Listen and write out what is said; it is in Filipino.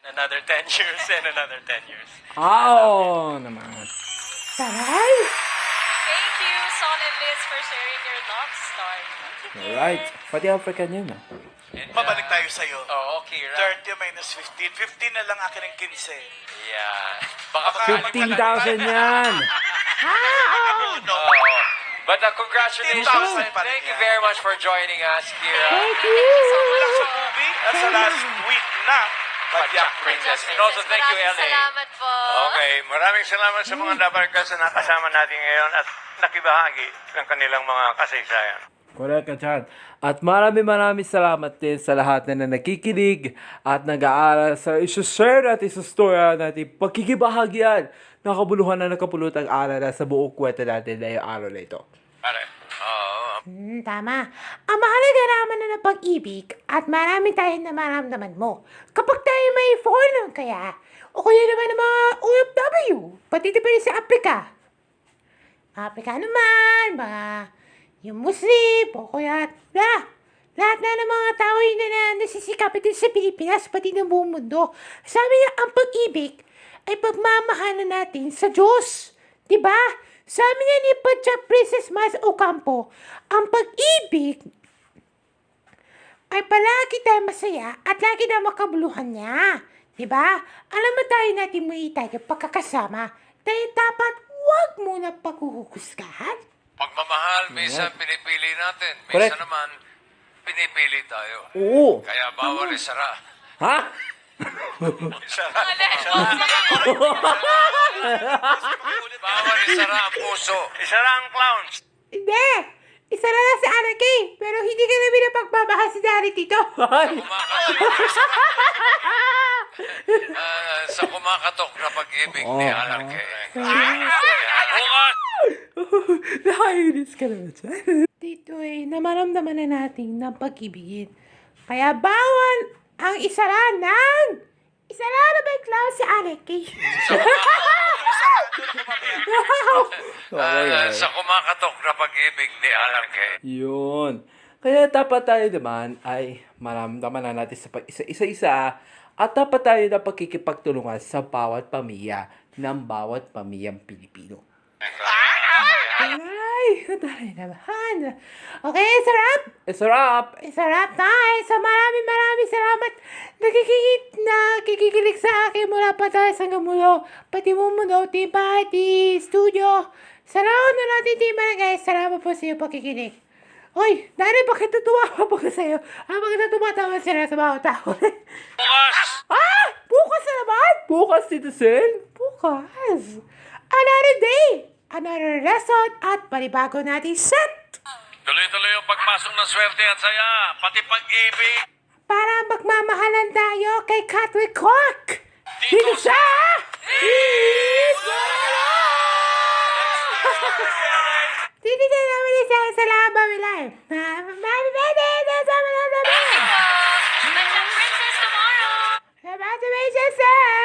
Another 10 years and another 10 years. Naman. Taray! Thank you, Son and Liz, for sharing your love story. Alright. Pati African yun, ah. And, Mabalik tayo sa'yo. Oh, okay, 30 minus 15. 15 na lang akin ng 15. Yeah. Baka 15,000 yan. No. Oh. But congratulations. 15,000 pa rin Thank you yan. very much for joining us, Kira. Thank you! Lang sa movie, sa last week na. Padyak Princess. And also thank you, Maraming LA. salamat po. Okay, maraming salamat sa mga dabarkas na nakasama natin ngayon at nakibahagi ng kanilang mga kasaysayan. Correct ka dyan. At maraming salamat din sa lahat na nakikinig at nag-aaral sa isusshare at isusstory natin pagkikibahagyan ng kabuluhan na nakapulutang aral na sa buong kwento natin na yung araw na ito. Pare, Tama. Ang mahalaga naman na ng pag-ibig at marami tayong namaramdaman mo. Kapag tayo may foreigner kaya, o kaya naman ng mga OFW, pati di pa rin sa Africa. Africa naman, mga yung Muslim, o kaya, lahat na ng mga tao yun na nasisikap din sa Pilipinas, pati ng buong mundo. Sabi niya, ang pag-ibig ay pagmamahalan natin sa Diyos. Diba? Sabi niya ni Padyak Princess Mas Ocampo, ang pag-ibig ay palagi tayo masaya at lagi na makabuluhan niya. Diba? Alam mo tayo natin muli tayo pagkakasama, tayo dapat huwag muna paghuhusgahan. pagmamahal, minsan pinipili natin. Correct. Minsan naman, pinipili tayo. Oo. Kaya bawal isara. Ha? Bawal isara ang puso. Isara ang clowns. Hindi! Isa na lang si Anarchy, pero hindi ka namin na pagmamahal si Daddy Tito. Sa kumakatok na pag-ibig ni Alarke. Nakainis ka naman dyan. Tito namaramdaman na natin ng pag-ibigin. Kaya bawal ang isara na may clown si Anarchy. Sa kumakatok na pag-ibig ni Alarke. Yun. Kaya dapat tayo naman ay maramdaman na natin sa isa-isa at dapat tayo na pagkikipagtulungan sa bawat pamilya ng bawat pamilyang Pilipino. Ay, taray naman. Okay, sarap! It's a wrap! Sarap tayo. So maraming salamat. Nakikikilig sa akin mula pa tayo sa gamulo. Pati mo mundo, team party, studio. Salamat na natin, team guys. Salamat po sa iyo pakikinig. Hoy, Dari, bakit natuwa ka pa sa'yo? Bakit tumatawa sila sa bawat tao? Bukas! Bukas na naman? Bukas, citizen! Bukas. Another day. Another lesson at panibago natin set. Tuloy-tuloy ang pagpasok ng swerte at saya, pati pag-ibig. Para magmamahalan tayo kay Catwick Cork. Dito sa Dito na namin isa sa Laba Live. Mami, Bede, sama na namin. Padyak Princess tomorrow. Congratulations, sir!